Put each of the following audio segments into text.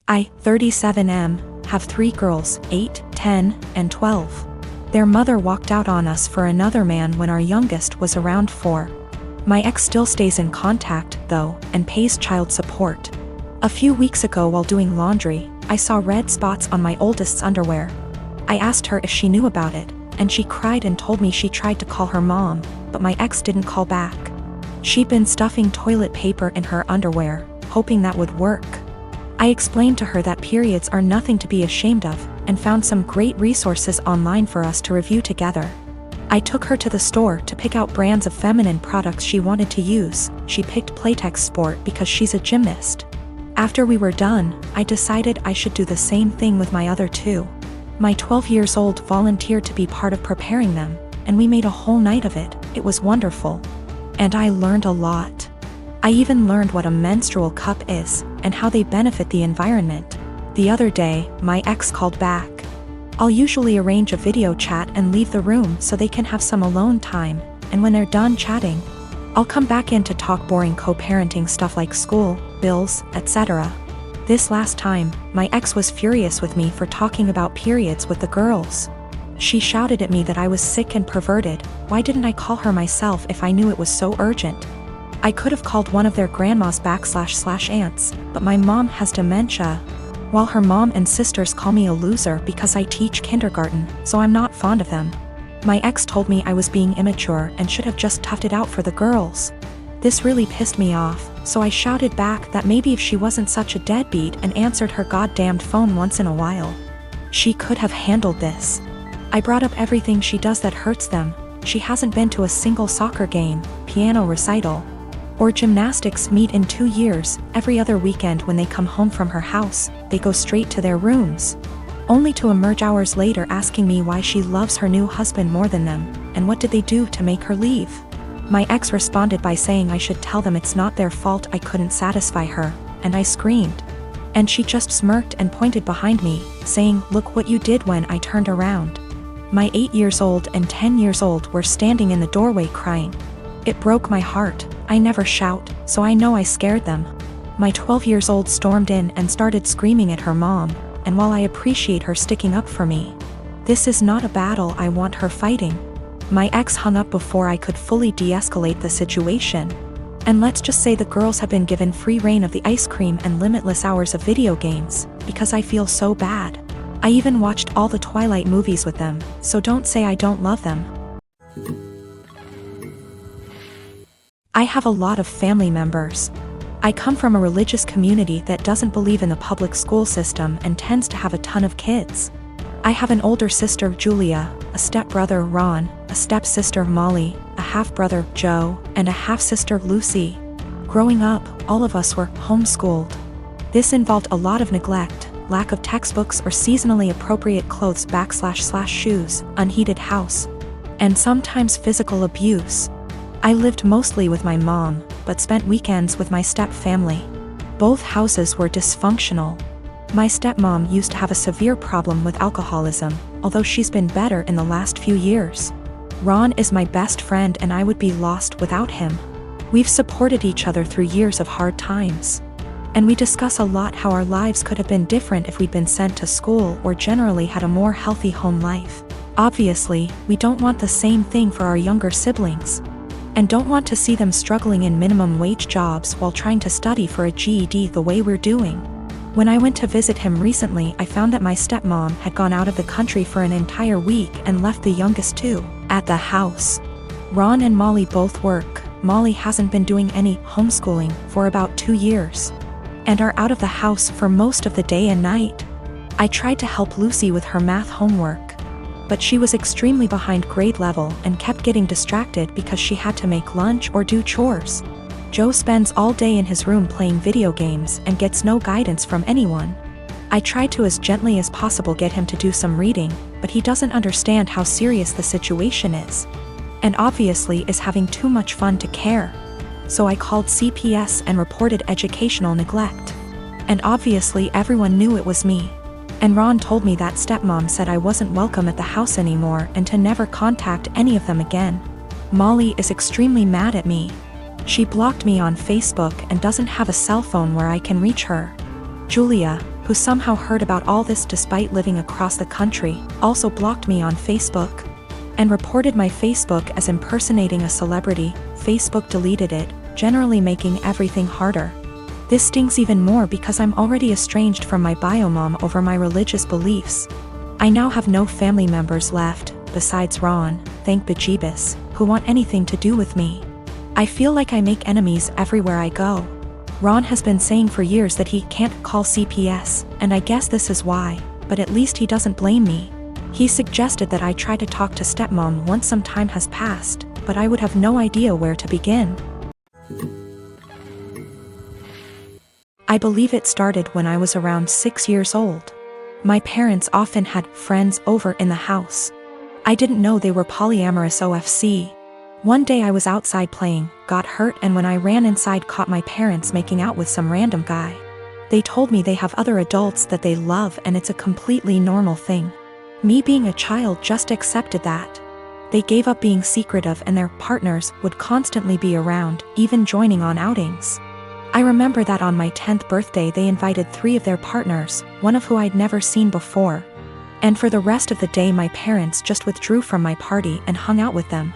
I, 37M, have 3 girls, 8, 10, and 12. Their mother walked out on us for another man when our youngest was around 4. My ex still stays in contact, though, and pays child support. A few weeks ago while doing laundry, I saw red spots on my oldest's underwear. I asked her if she knew about it, and she cried and told me she tried to call her mom, but my ex didn't call back. She'd been stuffing toilet paper in her underwear, hoping that would work. I explained to her that periods are nothing to be ashamed of, and found some great resources online for us to review together. I took her to the store to pick out brands of feminine products she wanted to use. She picked Playtex Sport because she's a gymnast. After we were done, I decided I should do the same thing with my other 2. My 12 years old volunteered to be part of preparing them, and we made a whole night of it. It was wonderful. And I learned a lot. I even learned what a menstrual cup is, and how they benefit the environment. The other day, my ex called back. I'll usually arrange a video chat and leave the room so they can have some alone time, and when they're done chatting, I'll come back in to talk boring co-parenting stuff like school, bills, etc. This last time, my ex was furious with me for talking about periods with the girls. She shouted at me that I was sick and perverted. Why didn't I call her myself if I knew it was so urgent? I could have called one of their grandmas / aunts, but my mom has dementia, while her mom and sisters call me a loser because I teach kindergarten, so I'm not fond of them. My ex told me I was being immature and should have just toughed it out for the girls. This really pissed me off, so I shouted back that maybe if she wasn't such a deadbeat and answered her goddamned phone once in a while, she could have handled this. I brought up everything she does that hurts them. She hasn't been to a single soccer game, piano recital, or gymnastics meet in 2 years. Every other weekend when they come home from her house, they go straight to their rooms, only to emerge hours later asking me why she loves her new husband more than them, and what did they do to make her leave. My ex responded by saying I should tell them it's not their fault I couldn't satisfy her, and I screamed. And she just smirked and pointed behind me, saying, "Look what you did," when I turned around. My 8 years old and 10 years old were standing in the doorway crying. It broke my heart. I never shout, so I know I scared them. My 12 years old stormed in and started screaming at her mom, and while I appreciate her sticking up for me, this is not a battle I want her fighting. My ex hung up before I could fully de-escalate the situation. And let's just say the girls have been given free reign of the ice cream and limitless hours of video games, because I feel so bad. I even watched all the Twilight movies with them, so don't say I don't love them. I have a lot of family members. I come from a religious community that doesn't believe in the public school system and tends to have a ton of kids. I have an older sister, Julia, a stepbrother, Ron, a stepsister, Molly, a half-brother, Joe, and a half-sister, Lucy. Growing up, all of us were homeschooled. This involved a lot of neglect, lack of textbooks or seasonally appropriate clothes / shoes, unheated house, and sometimes physical abuse. I lived mostly with my mom, but spent weekends with my step-family. Both houses were dysfunctional. My stepmom used to have a severe problem with alcoholism, although she's been better in the last few years. Ron is my best friend and I would be lost without him. We've supported each other through years of hard times. And we discuss a lot how our lives could have been different if we'd been sent to school or generally had a more healthy home life. Obviously, we don't want the same thing for our younger siblings, and don't want to see them struggling in minimum wage jobs while trying to study for a GED the way we're doing. When I went to visit him recently, I found that my stepmom had gone out of the country for an entire week and left the youngest 2 at the house. Ron and Molly both work. Molly hasn't been doing any homeschooling for about 2 years, and are out of the house for most of the day and night. I tried to help Lucy with her math homework, but she was extremely behind grade level and kept getting distracted because she had to make lunch or do chores. Joe spends all day in his room playing video games and gets no guidance from anyone. I try to as gently as possible get him to do some reading, but he doesn't understand how serious the situation is, and obviously is having too much fun to care. So I called CPS and reported educational neglect. And obviously everyone knew it was me. And Ron told me that stepmom said I wasn't welcome at the house anymore and to never contact any of them again. Molly is extremely mad at me. She blocked me on Facebook and doesn't have a cell phone where I can reach her. Julia, who somehow heard about all this despite living across the country, also blocked me on Facebook and reported my Facebook as impersonating a celebrity. Facebook deleted it, generally making everything harder. This stings even more because I'm already estranged from my bio mom over my religious beliefs. I now have no family members left, besides Ron, thank bejeebus, who want anything to do with me. I feel like I make enemies everywhere I go. Ron has been saying for years that he can't call CPS, and I guess this is why, but at least he doesn't blame me. He suggested that I try to talk to stepmom once some time has passed, but I would have no idea where to begin. I believe it started when I was around 6 years old. My parents often had friends over in the house. I didn't know they were polyamorous OFC. One day I was outside playing, got hurt, and when I ran inside caught my parents making out with some random guy. They told me they have other adults that they love and it's a completely normal thing. Me being a child just accepted that. They gave up being secretive and their partners would constantly be around, even joining on outings. I remember that on my 10th birthday they invited 3 of their partners, one of who I'd never seen before. And for the rest of the day my parents just withdrew from my party and hung out with them.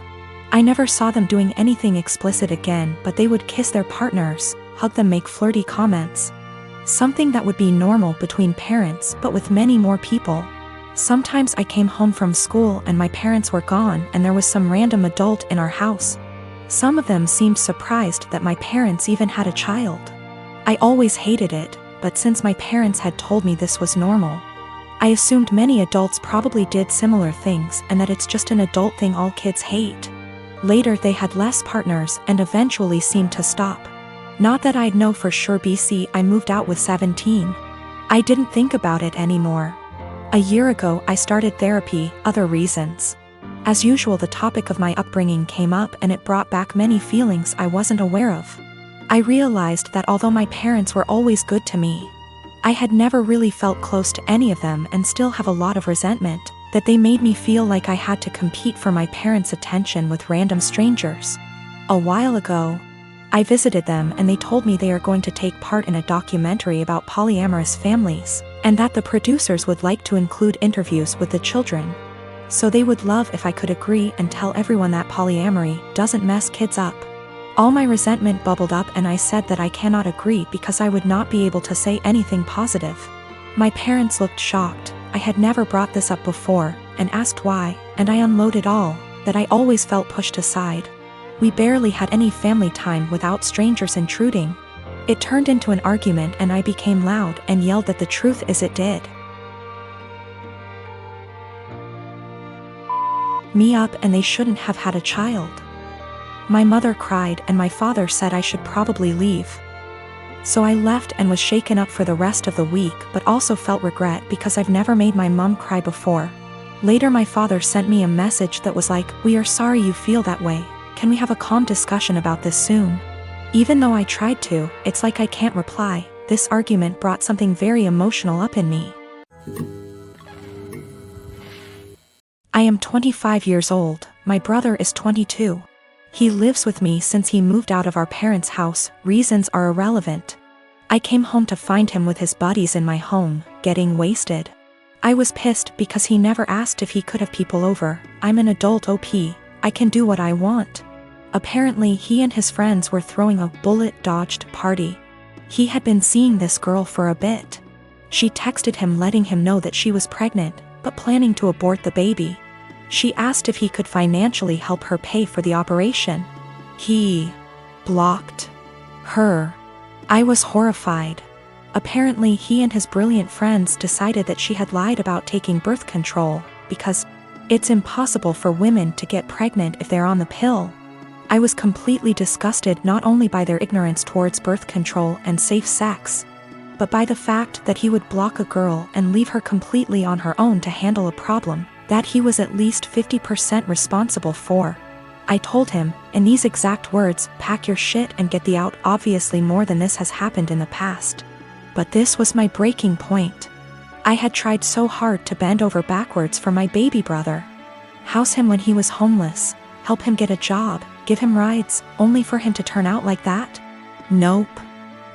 I never saw them doing anything explicit again, but they would kiss their partners, hug them, make flirty comments. Something that would be normal between parents but with many more people. Sometimes I came home from school and my parents were gone and there was some random adult in our house. Some of them seemed surprised that my parents even had a child. I always hated it, but since my parents had told me this was normal, I assumed many adults probably did similar things and that it's just an adult thing all kids hate. Later they had less partners and eventually seemed to stop. Not that I'd know for sure. I moved out with 17. I didn't think about it anymore. A year ago I started therapy, other reasons. As usual the topic of my upbringing came up and it brought back many feelings I wasn't aware of. I realized that although my parents were always good to me, I had never really felt close to any of them and still have a lot of resentment, that they made me feel like I had to compete for my parents' attention with random strangers. A while ago, I visited them and they told me they are going to take part in a documentary about polyamorous families, and that the producers would like to include interviews with the children. So they would love if I could agree and tell everyone that polyamory doesn't mess kids up. All my resentment bubbled up and I said that I cannot agree because I would not be able to say anything positive. My parents looked shocked. I had never brought this up before, and asked why, and I unloaded all, that I always felt pushed aside. We barely had any family time without strangers intruding. It turned into an argument and I became loud and yelled that the truth is it did me up and they shouldn't have had a child. My mother cried and my father said I should probably leave. So I left and was shaken up for the rest of the week, but also felt regret because I've never made my mom cry before. Later my father sent me a message that was like, "We are sorry you feel that way. Can we have a calm discussion about this soon?" Even though I tried to, it's like I can't reply. This argument brought something very emotional up in me. I am 25 years old, my brother is 22. He lives with me since he moved out of our parents' house. Reasons are irrelevant. I came home to find him with his buddies in my home, getting wasted. I was pissed because he never asked if he could have people over. I'm an adult OP, I can do what I want. Apparently he and his friends were throwing a bullet-dodged party. He had been seeing this girl for a bit. She texted him letting him know that she was pregnant, but planning to abort the baby. She asked if he could financially help her pay for the operation. He blocked her. I was horrified. Apparently he and his brilliant friends decided that she had lied about taking birth control, because it's impossible for women to get pregnant if they're on the pill. I was completely disgusted not only by their ignorance towards birth control and safe sex, but by the fact that he would block a girl and leave her completely on her own to handle a problem that he was at least 50% responsible for. I told him, in these exact words, "Pack your shit and get the out." Obviously more than this has happened in the past. But this was my breaking point. I had tried so hard to bend over backwards for my baby brother. House him when he was homeless, help him get a job, give him rides, only for him to turn out like that? Nope.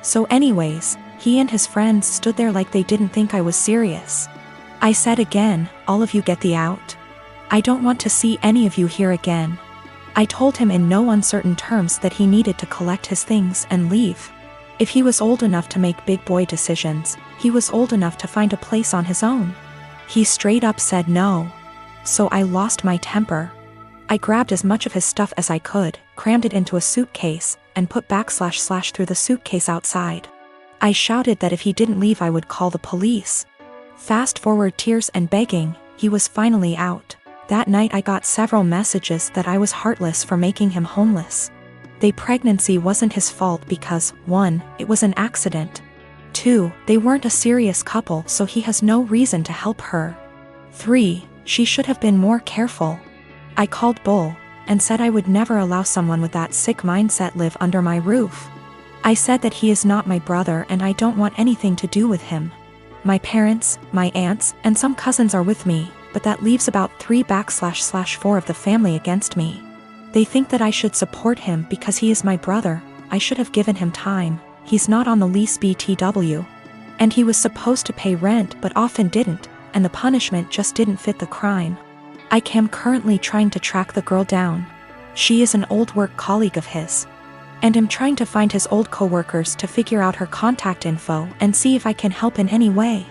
So anyways, He and his friends stood there like they didn't think I was serious. I said again, all of you get the out. I don't want to see any of you here again. I told him in no uncertain terms that he needed to collect his things and leave. If he was old enough to make big boy decisions, he was old enough to find a place on his own. He straight up said no. So I lost my temper. I grabbed as much of his stuff as I could, crammed it into a suitcase, and put / through the suitcase outside. I shouted that if he didn't leave I would call the police. Fast forward tears and begging, he was finally out. That night I got several messages that I was heartless for making him homeless. The pregnancy wasn't his fault because, 1, it was an accident. 2, they weren't a serious couple so he has no reason to help her. 3, she should have been more careful. I called bull, and said I would never allow someone with that sick mindset live under my roof. I said that he is not my brother and I don't want anything to do with him. My parents, my aunts, and some cousins are with me, but that leaves about 3 / 4 of the family against me. They think that I should support him because he is my brother. I should have given him time. He's not on the lease BTW. And he was supposed to pay rent but often didn't, and the punishment just didn't fit the crime. I am currently trying to track the girl down. She is an old work colleague of his. And am trying to find his old coworkers to figure out her contact info and see if I can help in any way.